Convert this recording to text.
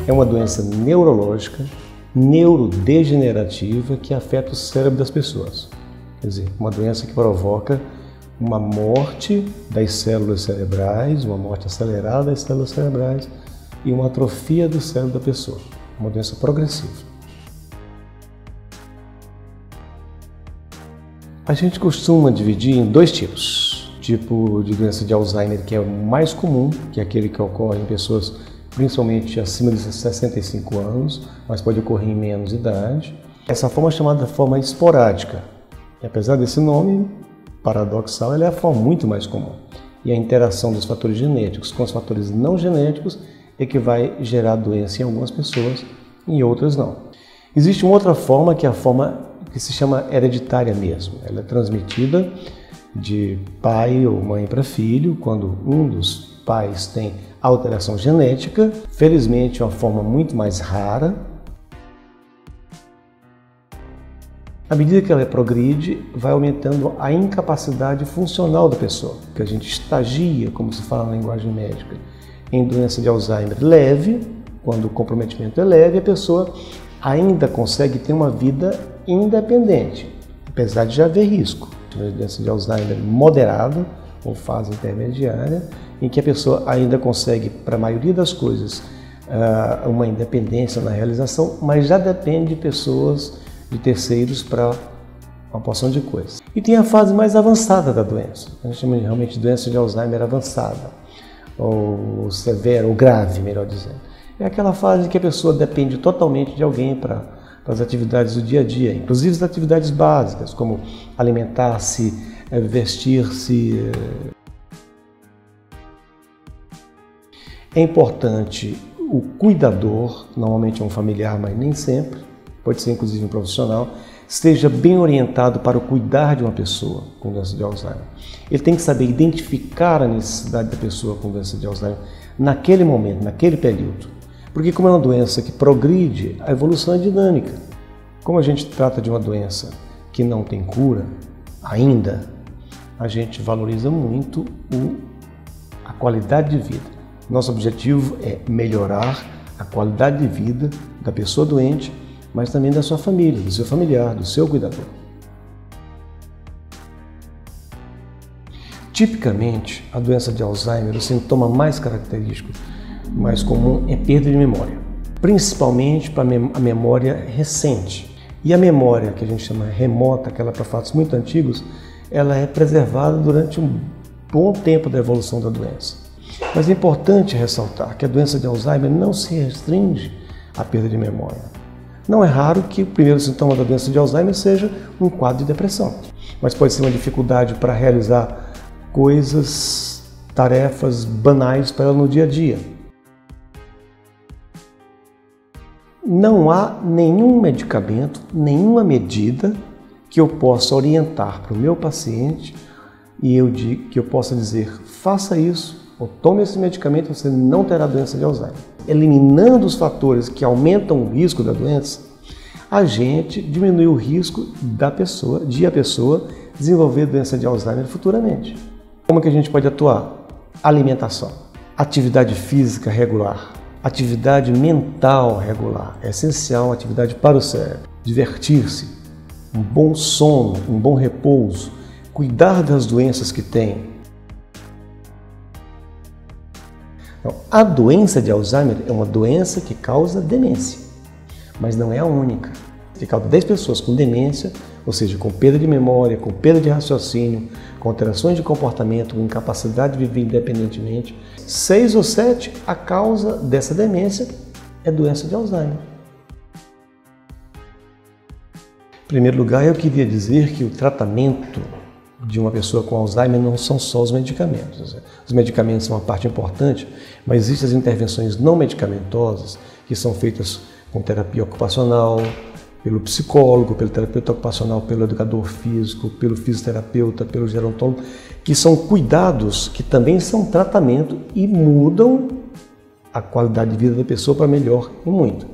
É uma doença neurológica, neurodegenerativa, que afeta o cérebro das pessoas. Quer dizer, uma doença que provoca uma morte das células cerebrais, uma morte acelerada das células cerebrais e uma atrofia do cérebro da pessoa. Uma doença progressiva. A gente costuma dividir em dois tipos. Tipo de doença de Alzheimer, que é o mais comum, que é aquele que ocorre em pessoas principalmente acima de 65 anos, mas pode ocorrer em menos idade. Essa forma é chamada forma esporádica. E apesar desse nome paradoxal, ela é a forma muito mais comum. E a interação dos fatores genéticos com os fatores não genéticos é que vai gerar doença em algumas pessoas e em outras não. Existe uma outra forma, que é a forma que se chama hereditária mesmo. Ela é transmitida de pai ou mãe para filho, quando um dos pais tem alteração genética. Felizmente é uma forma muito mais rara. À medida que ela progride, vai aumentando a incapacidade funcional da pessoa, que a gente estagia, como se fala na linguagem médica, em doença de Alzheimer leve. Quando o comprometimento é leve, a pessoa ainda consegue ter uma vida independente, apesar de já haver risco. A doença de Alzheimer moderada, ou fase intermediária, em que a pessoa ainda consegue, para a maioria das coisas, uma independência na realização, mas já depende de pessoas, de terceiros, para uma porção de coisas. E tem a fase mais avançada da doença. A gente chama realmente de doença de Alzheimer avançada, ou severa, ou grave, melhor dizendo. É aquela fase em que a pessoa depende totalmente de alguém para as atividades do dia a dia, inclusive as atividades básicas, como alimentar-se, vestir-se. É importante o cuidador, normalmente é um familiar, mas nem sempre, pode ser inclusive um profissional, esteja bem orientado para o cuidar de uma pessoa com doença de Alzheimer. Ele tem que saber identificar a necessidade da pessoa com doença de Alzheimer naquele momento, naquele período. Porque como é uma doença que progride, a evolução é dinâmica. Como a gente trata de uma doença que não tem cura ainda, a gente valoriza muito a qualidade de vida. Nosso objetivo é melhorar a qualidade de vida da pessoa doente, mas também da sua família, do seu familiar, do seu cuidador. Tipicamente, a doença de Alzheimer, o sintoma mais característico, mais comum, é perda de memória, principalmente para a memória recente. E a memória, que a gente chama remota, aquela para fatos muito antigos, ela é preservada durante um bom tempo da evolução da doença. Mas é importante ressaltar que a doença de Alzheimer não se restringe à perda de memória. Não é raro que o primeiro sintoma da doença de Alzheimer seja um quadro de depressão, mas pode ser uma dificuldade para realizar coisas, tarefas banais para ela no dia a dia. Não há nenhum medicamento, nenhuma medida que eu possa orientar para o meu paciente e que eu possa dizer, faça isso ou tome esse medicamento, você não terá doença de Alzheimer. Eliminando os fatores que aumentam o risco da doença, a gente diminui o risco de a pessoa desenvolver doença de Alzheimer futuramente. Como que a gente pode atuar? Alimentação, atividade física regular, atividade mental regular, é essencial a atividade para o cérebro. Divertir-se, um bom sono, um bom repouso, cuidar das doenças que tem. Então, a doença de Alzheimer é uma doença que causa demência, mas não é a única. De cada 10 pessoas com demência, ou seja, com perda de memória, com perda de raciocínio, com alterações de comportamento, com incapacidade de viver independentemente, 6 ou 7, a causa dessa demência é doença de Alzheimer. Em primeiro lugar, eu queria dizer que o tratamento de uma pessoa com Alzheimer não são só os medicamentos. Os medicamentos são uma parte importante, mas existem as intervenções não medicamentosas que são feitas com terapia ocupacional, pelo psicólogo, pelo terapeuta ocupacional, pelo educador físico, pelo fisioterapeuta, pelo gerontólogo, que são cuidados que também são tratamento e mudam a qualidade de vida da pessoa para melhor e muito.